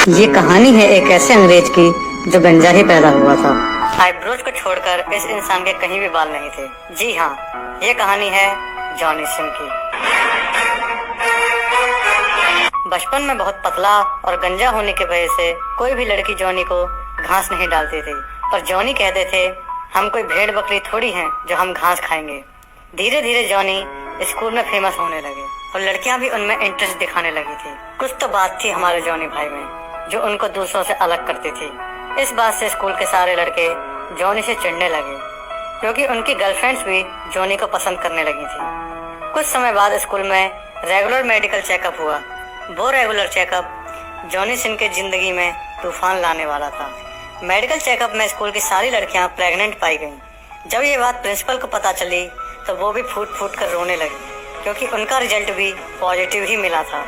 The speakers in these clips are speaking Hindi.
ये कहानी है एक ऐसे अंग्रेज की जो गंजा ही पैदा हुआ था। आईब्रोज को छोड़कर इस इंसान के कहीं भी बाल नहीं थे। जी हाँ, ये कहानी है जॉनी सिन की। बचपन में बहुत पतला और गंजा होने की वजह से कोई भी लड़की जॉनी को घास नहीं डालती थी, पर जॉनी कहते थे हम कोई भेड़ बकरी थोड़ी हैं जो हम घास खाएंगे। धीरे धीरे जॉनी स्कूल में फेमस होने लगे और लड़कियां भी उनमें इंटरेस्ट दिखाने लगी थी। कुछ तो बात थी हमारे जॉनी भाई में जो उनको दूसरों से अलग करती थी। इस बात से स्कूल के सारे लड़के जॉनी से चिढ़ने लगे क्योंकि उनकी गर्लफ्रेंड्स भी जॉनी को पसंद करने लगी थी। कुछ समय बाद स्कूल में रेगुलर मेडिकल चेकअप हुआ। वो रेगुलर चेकअप जॉनी सिन के जिंदगी में तूफान लाने वाला था। मेडिकल चेकअप में स्कूल की सारी लड़कियां प्रेग्नेंट पाई गईं। जब ये बात प्रिंसिपल को पता चली तो वो भी फूट फूट कर रोने लगी क्योंकि उनका रिजल्ट भी पॉजिटिव ही मिला था।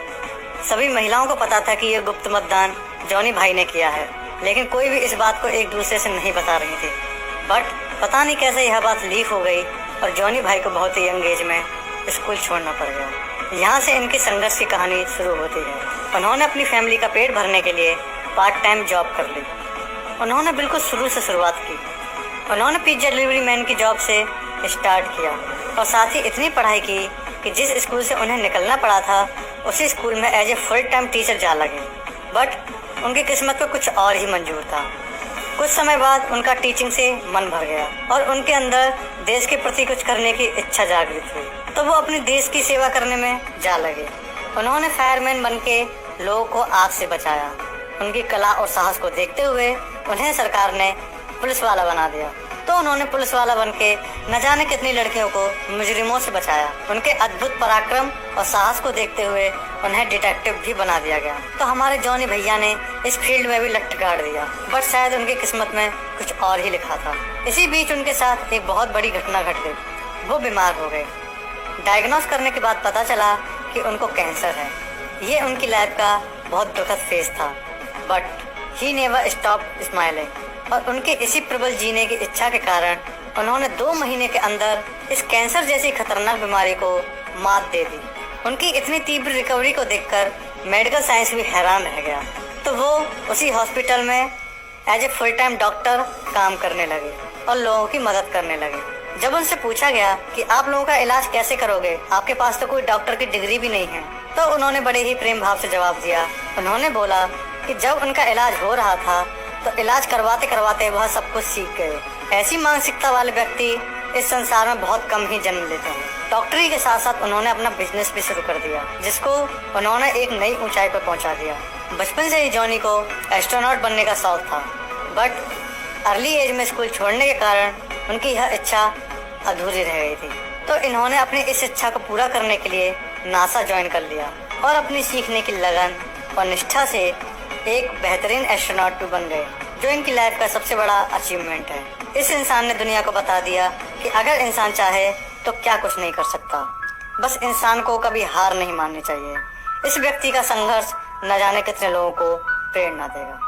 सभी महिलाओं को पता था कि ये गुप्त मतदान जॉनी भाई ने किया है, लेकिन कोई भी इस बात को एक दूसरे से नहीं बता रही थी। बट पता नहीं कैसे यह बात लीक हो गई और जॉनी भाई को बहुत ही यंग एज में स्कूल छोड़ना पड़ गया। यहाँ से इनकी संघर्ष की कहानी शुरू होती है। उन्होंने अपनी फैमिली का पेट भरने के लिए पार्ट टाइम जॉब कर ली। उन्होंने बिल्कुल शुरू से शुरुआत की। उन्होंने पिज्जा डिलीवरी मैन की जॉब से स्टार्ट किया और साथ ही इतनी पढ़ाई की कि जिस स्कूल से उन्हें निकलना पड़ा था उसी स्कूल में as a full time teacher जा लगे। बट उनकी किस्मत को कुछ और ही मंजूर था। कुछ समय बाद उनका टीचिंग से मन भर गया और उनके अंदर देश के प्रति कुछ करने की इच्छा जागृत हुई, तो वो अपने देश की सेवा करने में जा लगे। उन्होंने फायरमैन बन के लोगों को आग से बचाया। उनकी कला और साहस को देखते हुए उन्हें सरकार ने पुलिस वाला बना दिया, तो उन्होंने पुलिस वाला बनके न जाने कितनी लड़कियों को मुजरिमों से बचाया। उनके अद्भुत पराक्रम और साहस को देखते हुए उन्हें डिटेक्टिव भी बना दिया गया। तो हमारे जॉनी भैया ने इस फील्ड में भी लट गाड़ दिया, बट शायद उनकी किस्मत में कुछ और ही लिखा था। इसी बीच उनके साथ एक बहुत बड़ी घटना घट गई। वो बीमार हो गए। डायग्नोस करने के बाद पता चला कि उनको कैंसर है। ये उनकी लाइफ का बहुत दुखद फेज था, but he never stop smiling. और उनके इसी प्रबल जीने की इच्छा के कारण उन्होंने 2 महीने के अंदर इस कैंसर जैसी खतरनाक बीमारी को मात दे दी। उनकी इतनी तीव्र रिकवरी को देखकर मेडिकल साइंस भी हैरान रह गया, तो वो उसी हॉस्पिटल में as a full time doctor काम करने लगे और लोगों की मदद करने लगे। जब उनसे पूछा गया कि आप लोगों का इलाज कैसे करोगे, आपके पास तो कोई डॉक्टर की डिग्री भी नहीं है, तो उन्होंने बड़े ही प्रेम भाव से जवाब दिया। उन्होंने बोला कि जब उनका इलाज हो रहा था तो इलाज करवाते करवाते वह सब कुछ सीख गए। ऐसी मानसिकता वाले व्यक्ति इस संसार में बहुत कम ही जन्म लेते हैं। डॉक्टरी के साथ साथ उन्होंने अपना बिजनेस भी शुरू कर दिया, जिसको उन्होंने एक नई ऊंचाई पर पहुंचा दिया। बचपन से ही जॉनी को एस्ट्रोनॉट बनने का शौक था, बट अर्ली एज में स्कूल छोड़ने के कारण उनकी यह इच्छा अधूरी रह गई थी। तो इन्होंने अपनी इस इच्छा को पूरा करने के लिए नासा ज्वाइन कर लिया और अपनी सीखने की लगन और निष्ठा से एक बेहतरीन एस्ट्रोनॉट भी बन गए, जो इनकी लाइफ का सबसे बड़ा अचीवमेंट है। इस इंसान ने दुनिया को बता दिया कि अगर इंसान चाहे तो क्या कुछ नहीं कर सकता। बस इंसान को कभी हार नहीं माननी चाहिए। इस व्यक्ति का संघर्ष न जाने कितने लोगों को प्रेरणा देगा।